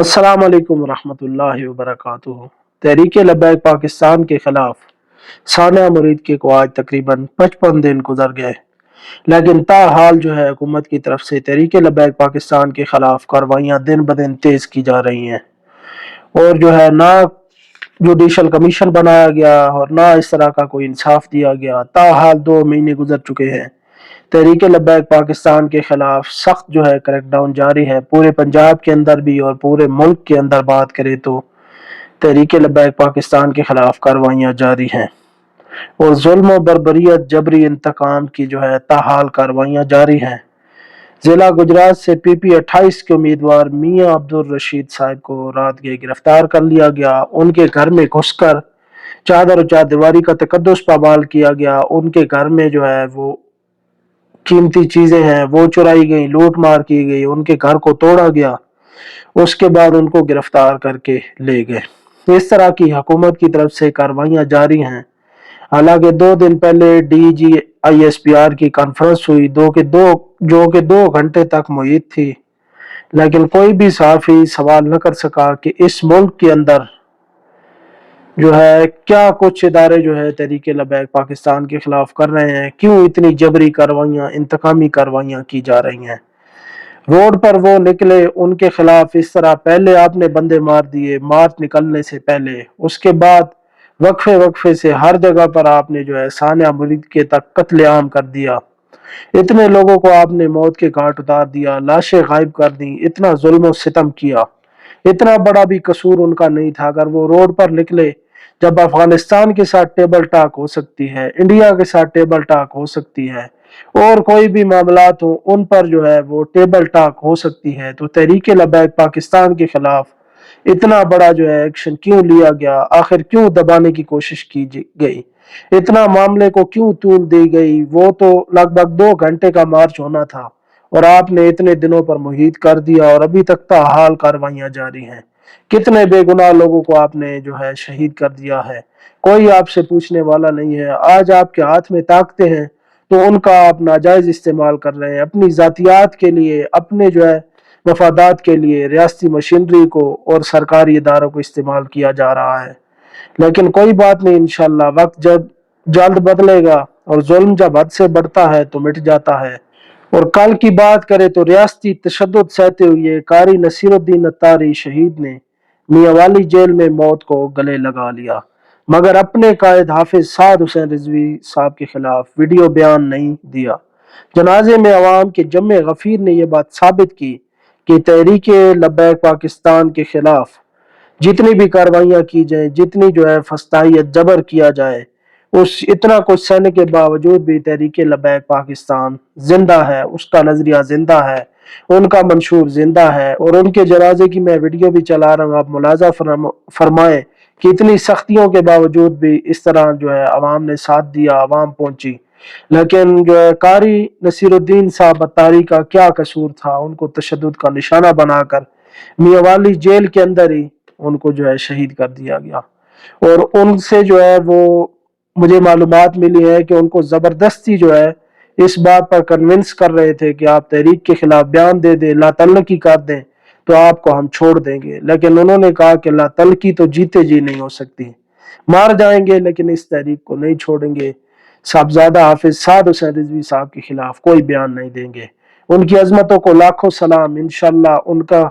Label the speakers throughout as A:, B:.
A: अस्सलाम वालेकुम रहमतुल्लाहि व बरकातुहू। तहरीक लब्बैक पाकिस्तान के खिलाफ सानिया मुरीद के को आज तकरीबन 55 दिन गुजर गए, लेकिन ताहाल जो है हुकूमत की तरफ से तहरीक लब्बैक पाकिस्तान के खिलाफ कार्रवाइयाँ दिन ब दिन तेज की जा रही हैं। और जो है ना जुडिशल कमीशन बनाया गया और ना इस तरह का कोई इंसाफ दिया गया। ताहाल 2 महीने गुजर चुके हैं। तहरीक लब्बैक पाकिस्तान के खिलाफ सख्त जो है क्रैकडाउन जारी है, पूरे पंजाब के अंदर भी और पूरे मुल्क के अंदर बात करें तो तहरीक लब्बैक पाकिस्तान के खिलाफ कार्रवाइयाँ जारी हैं और जुल्म बर्बरियत जबरी इंतकाम की जो है ताहाल कार्रवाइयाँ जारी हैं। जिला गुजरात से PP 28 के उम्मीदवार मियां अब्दुल रशीद साहब को रात के गिरफ्तार कर लिया गया। उनके घर में घुसकर चादर और चारदीवारी का तकद्दुस पामाल किया गया। उनके घर में जो है वो कीमती चीजें हैं वो चुराई गई, लूट मार की गई, उनके घर को तोड़ा गया, उसके बाद उनको गिरफ्तार करके ले गए। इस तरह की हुकूमत की तरफ से कार्रवाइयां जारी हैं। हालांकि 2 दिन पहले DGISPR की कॉन्फ्रेंस हुई जो कि 2 घंटे तक मुहित थी, लेकिन कोई भी सहाफी सवाल न कर सका कि इस मुल्क के अंदर जो है क्या कुछ इदारे जो है तहरीक लब्बैक पाकिस्तान के खिलाफ कर रहे हैं, क्यों इतनी जबरी कार्रवाइयाँ इंतकामी कार्रवाइयाँ की जा रही हैं। रोड पर वो निकले, उनके खिलाफ इस तरह पहले आपने बंदे मार दिए मार्च निकलने से पहले, उसके बाद वक्फे वक्फे से हर जगह पर आपने जो है सानिया मुरीद के तक कत्लेआम कर दिया। इतने लोगों को आपने मौत के घाट उतार दिया, लाशें गायब कर दी, इतना जुल्म और सितम किया। इतना बड़ा भी कसूर उनका नहीं था। अगर वो रोड पर निकले, जब अफगानिस्तान के साथ टेबल टॉक हो सकती है, इंडिया के साथ टेबल टॉक हो सकती है और कोई भी मामलात हो उन पर जो है वो टेबल टॉक हो सकती है, तो तहरीक लब्बैक पाकिस्तान के खिलाफ इतना बड़ा जो है एक्शन क्यों लिया गया, आखिर क्यों दबाने की कोशिश की गई, इतना मामले को क्यों तूल दी गई। वो तो लगभग 2 घंटे का मार्च होना था और आपने इतने दिनों पर मुहित कर दिया और अभी तक ताहाल कार्रवाइयां जारी हैं। कितने बेगुनाह लोगों को आपने जो है शहीद कर दिया है, कोई आपसे पूछने वाला नहीं है। आज आपके हाथ में ताकते हैं तो उनका आप नाजायज इस्तेमाल कर रहे हैं अपनी जातियात के लिए, अपने जो है मफादात के लिए। रियासती मशीनरी को और सरकारी इदारों को इस्तेमाल किया जा रहा है, लेकिन कोई बात नहीं, इंशाल्लाह वक्त जब जल्द बदलेगा और जुल्म जब हद से बढ़ता है तो मिट जाता है। और कल की बात करें तो रियासती तशद्दुद सहते हुए कारी नसीरुद्दीन अत्तारी शहीद ने मियांवाली जेल में मौत को गले लगा लिया, मगर अपने कायद हाफिज साद हुसैन रिजवी साहब के खिलाफ वीडियो बयान नहीं दिया। जनाजे में अवाम के जम्मे गफीर ने यह बात साबित की कि तहरीक लब्बैक पाकिस्तान के खिलाफ जितनी भी कार्रवाइयाँ की जाए, जितनी जो है फस्तायत जबर किया जाए, उस इतना कुछ सहने के बावजूद भी तहरीक लब्बैक पाकिस्तान जिंदा है, उसका नजरिया जिंदा है, उनका मंशूर जिंदा है। और उनके जनाजे की मैं वीडियो भी चला रहा हूँ, आप मुलाजा फरमाएं कि इतनी सख्तियों के बावजूद भी इस तरह जो है अवाम ने साथ दिया, अवाम पहुंची। लेकिन जो है कारी नसीरुद्दीन साहब अत्तारी का क्या कसूर था, उनको तशद्दुद का निशाना बनाकर मियांवाली जेल के अंदर ही उनको जो है शहीद कर दिया गया। और उनसे जो है वो मुझे मालूमात मिली है कि उनको जबरदस्ती जो है इस बात पर कन्विंस कर रहे थे कि आप तहरीक के खिलाफ बयान दे दें, लातल्लकी कर दें तो आपको हम छोड़ देंगे। लेकिन उन्होंने कहा कि लातल्लकी तो जीते जी नहीं हो सकती, मार जाएंगे लेकिन इस तहरीक को नहीं छोड़ेंगे। साहबजादा हाफिज साद हुसैन रिजवी साहब के खिलाफ कोई बयान नहीं देंगे। उनकी अजमतों को लाखों सलाम। इंशाल्लाह उनका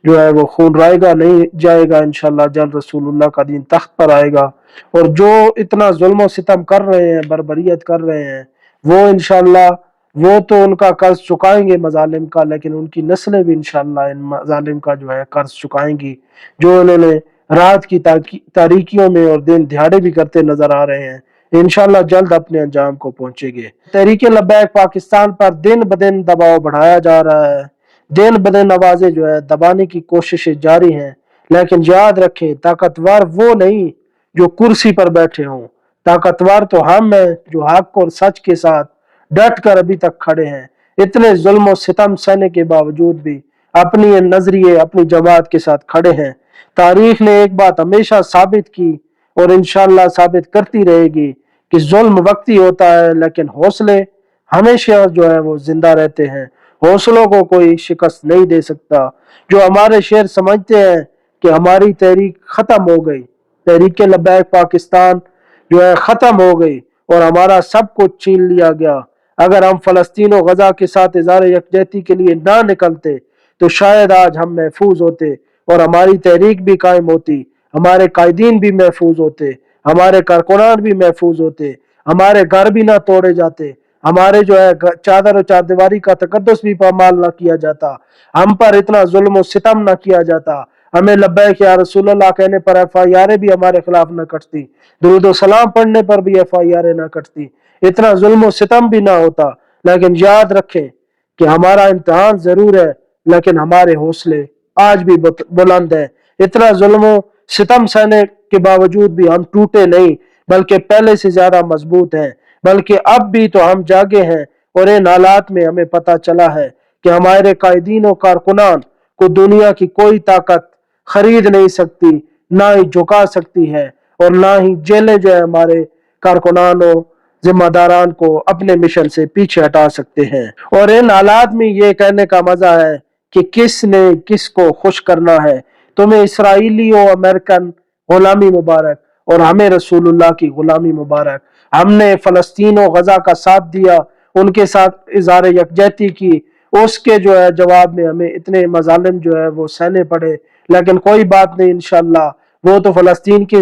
A: जो है वो खून रायगा नहीं जाएगा, इंशाल्लाह जल्द रसूलुल्लाह का दिन तख्त पर आएगा। और जो इतना जुल्म सितम कर रहे हैं, बर्बरियत कर रहे हैं, वो इंशाल्लाह वो तो उनका कर्ज चुकाएंगे मजालिम का, लेकिन उनकी नस्लें भी इंशाल्लाह इन मजालिम का जो है कर्ज चुकाएंगी, जो उन्होंने रात की तारीकियों में और दिन दिहाड़े भी करते नजर आ रहे हैं। इंशाल्लाह जल्द अपने अंजाम को पहुंचेंगे। तहरीक लब्बैक पाकिस्तान पर दिन ब दिन दबाव बढ़ाया जा रहा है, दिन ब दिन आवाजें जो है दबाने की कोशिशें जारी हैं। लेकिन याद रखें, ताकतवर वो नहीं जो कुर्सी पर बैठे हों, ताकतवर तो हम हैं जो हक और सच के साथ डट कर अभी तक खड़े हैं। इतने जुल्म और सितम सहने के बावजूद भी अपनी नजरिए अपनी जमात के साथ खड़े हैं। तारीख ने एक बात हमेशा साबित की और इंशाल्लाह साबित करती रहेगी कि जुल्म वक्ती होता है, लेकिन हौसले हमेशा जो है वो जिंदा रहते हैं। हौसलों को कोई शिकस्त नहीं दे सकता। जो हमारे शेर समझते हैं कि हमारी तहरीक खत्म हो गई, तहरीक लब्बैक पाकिस्तान जो है खत्म हो गई और हमारा सब कुछ छीन लिया गया, अगर हम फलस्तीन और गजा के साथ इज़हार यकजहती के लिए ना निकलते तो शायद आज हम महफूज होते और हमारी तहरीक भी कायम होती, हमारे कायदीन भी महफूज होते, हमारे कारकुनान भी महफूज होते, हमारे घर भी ना तोड़े जाते, हमारे जो है चादर और चारदीवारी का तकद्दुस भी पामाल ना किया जाता, हम पर इतना जुल्म और सितम ना किया जाता, हमें लब्बैक या रसूल अल्लाह कहने पर FIR भी हमारे खिलाफ न कटती, दुरूद सलाम पढ़ने पर भी FIR ना कटती, इतना जुल्म और सितम भी ना होता। लेकिन याद रखें कि हमारा इम्तहान जरूर है, लेकिन हमारे हौसले आज भी बुलंद है। इतना जुल्म सितम सहने के बावजूद भी हम टूटे नहीं, बल्कि पहले से ज्यादा मजबूत हैं। बल्कि अब भी तो हम जागे हैं और इन हालात में हमें पता चला है कि हमारे कायदीन और कारकुनान को दुनिया की कोई ताकत खरीद नहीं सकती, ना ही झुका सकती है, और ना ही जेलें जो है हमारे कारकुनान और जिम्मेदारान को अपने मिशन से पीछे हटा सकते हैं। और इन हालात में ये कहने का मजा है कि किसने किसको खुश करना है, तुम्हें इसराइली और अमेरिकन गुलामी मुबारक और हमें रसूलुल्लाह की गुलामी मुबारक। हमने फलस्तीन और गजा का साथ दिया, उनके साथ इज़हार यकजहती की, उसके जो है जवाब में हमें इतने मजालिम जो है वो सहने पड़े। लेकिन कोई बात नहीं, इंशाल्लाह वो तो फलस्तीन के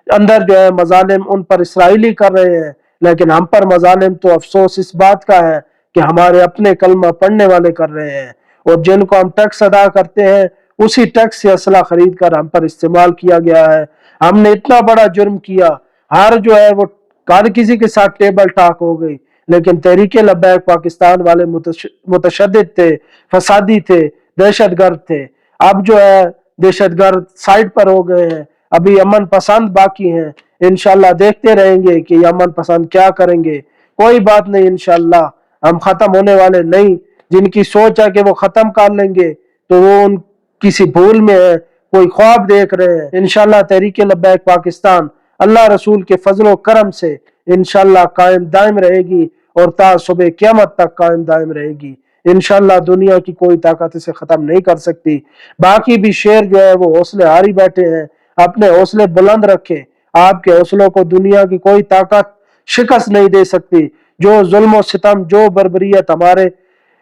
A: अंदर जो है मजालिम उन पर इसराइली कर रहे हैं, लेकिन हम पर मजालिम तो अफसोस इस बात का है कि हमारे अपने कलमा पढ़ने वाले कर रहे हैं, और जिनको हम टैक्स अदा करते हैं उसी टैक्स से असला खरीद कर हम पर इस्तेमाल किया गया है। हमने इतना बड़ा जुर्म किया, हर जो है वो हर किसी के साथ टेबल टॉक हो गई, लेकिन तहरीक लब्बैक पाकिस्तान वाले मुतशद्दिद थे, फसादी थे, दहशत गर्द थे। अब जो है दहशत गर्द साइड पर हो गए हैं, अभी अमन पसंद बाकी हैं। इंशाल्लाह देखते रहेंगे कि ये अमन पसंद क्या करेंगे। कोई बात नहीं, इंशाल्लाह हम खत्म होने वाले नहीं। जिनकी सोच है कि वो खत्म कर लेंगे तो वो उन किसी भूल में है, कोई ख्वाब देख रहे हैं। इंशाल्लाह तहरीक लब्बैक पाकिस्तान अल्लाह रसूल के फजलो करम से इंशाल्लाह कायम दायम रहेगी और ता सुबह क़यामत तक कायम दायम रहेगी। इंशाल्लाह दुनिया की कोई ताकत इसे खत्म नहीं कर सकती। बाकी भी शेर जो है वो हौसले हारी बैठे हैं, अपने हौसले बुलंद रखें। आपके हौसलों को दुनिया की कोई ताकत शिकस्त नहीं दे सकती। जो जुल्म और सितम, जो बर्बरियत हमारे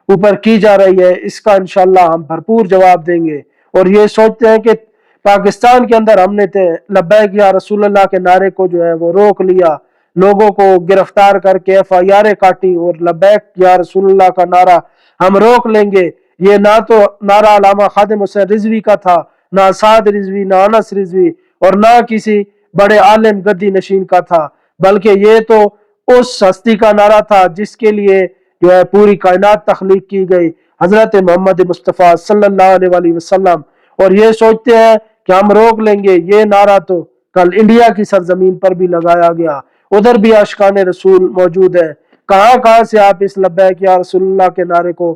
A: ऊपर की जा रही है, इसका इंशाल्लाह हम भरपूर जवाब देंगे। और ये सोचते हैं कि पाकिस्तान के अंदर हमने लब्बैक या रसूल अल्लाह के नारे को जो है वो रोक लिया, लोगों को गिरफ्तार करके FIR काटी और लब्बैक या रसूल अल्लाह का नारा हम रोक लेंगे। ये ना तो नारा अल्लामा खादिम हुसैन रिजवी का था, ना साद रिजवी, ना अनस रिजवी, और ना किसी बड़े आलिम गद्दी नशीन का था, बल्कि ये तो उस हस्ती का नारा था जिसके लिए जो है पूरी कायनात तख्लीक की गई, हजरत मोहम्मद मुस्तफ़ा सल्लल्लाहु अलैहि वसल्लम। और ये सोचते हैं कि हम रोक लेंगे, ये नारा तो कल इंडिया की सरजमीन पर भी लगाया गया, उधर भी आशिकान रसूल मौजूद है। कहाँ कहाँ से आप इस लब्बैक या रसूलुल्लाह के नारे को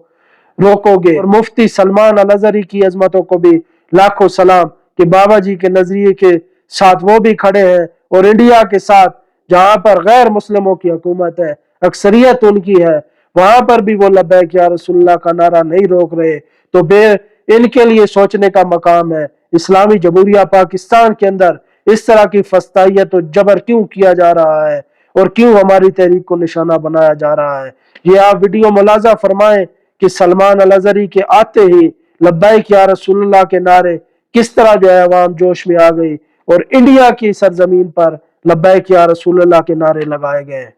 A: रोकोगे। और मुफ्ती सलमान अल अज़हरी की अजमतों को भी लाखों सलाम कि बाबा जी के नजरिए के साथ वो भी खड़े हैं, और इंडिया के साथ जहां पर गैर मुस्लिमों की हुकूमत है, अक्सरियत उनकी है, वहां पर भी वो लब्बैक या रसूलुल्लाह का नारा नहीं रोक रहे। तो बे इनके लिए सोचने का मकाम है, इस्लामी जमहूरिया पाकिस्तान के अंदर इस तरह की फस्तायत और जबर क्यों किया जा रहा है, और क्यों हमारी तहरीक को निशाना बनाया जा रहा है। ये आप वीडियो मुलाजा फरमाएं कि सलमान अल अज़हरी के आते ही लब्बैक या रसूलुल्लाह के नारे किस तरह जो है अवाम जोश में आ गई, और इंडिया की सरजमीन पर लब्बैक या रसूलुल्लाह के नारे लगाए गए।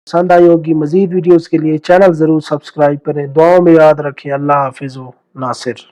A: पसंद आई होगी। मजीद वीडियोस के लिए चैनल ज़रूर सब्सक्राइब करें। दुआओं में याद रखें। अल्लाह हाफिज़ व नासिर।